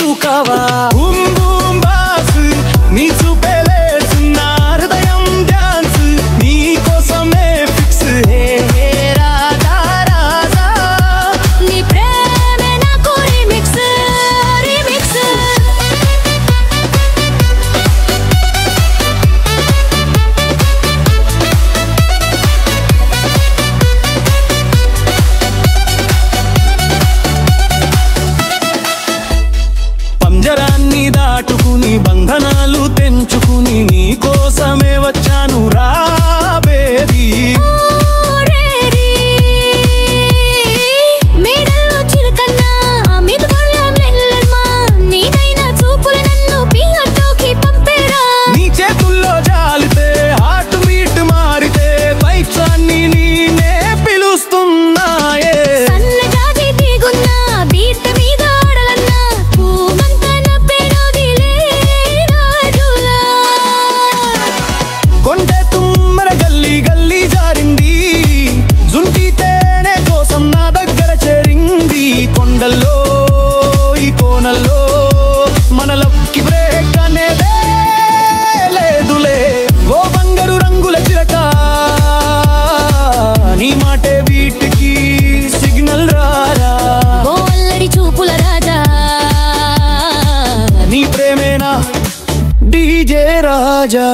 దూకావా boom boom boss నీ చూపేలేస్తున్నా హృదయం dance నీ కోసమే ఫిక్స్ హే హే రాధా రాధా నీ ప్రేమే నాకు రీమిక్స్ రీమిక్స్ పంజరాన్ని దాటుకుని బంధనాలు తెంచుకుని నీ కోసమే వచ్చాను రా బేబీ మేడల్లో చిలకన్నా మీద పడలేం నెల్లమ్మా నీదైనా చూపులు నన్ను పిహట్టుకి పంపేరా నీ చేతుల్లో జాలితే హార్ట్ బీట్ మారితే వైబ్స్ అన్ని నేనే పిలుస్తున్నాయే సన్నజాజి తీగున్నా బీట్ మీద ఆడలన్నా పూమంతా నవ్వేనోదిలే రాజులా కొంటే తుమ్మర గల్లీ గల్లీ జారింది జుంటి తేనె కోసం నా దగ్గర చేరింది కొండల్లో ఈ కోనల్లో మన లక్కి బ్రేక్ అనేదే లేదులే ఓ బంగారు రంగుల చిలక నీ మాటే వీటికి సిగ్నల్ రారా ఓ అల్లరి చూపుల రాజా నీ ప్రేమేనా డీజే రాజా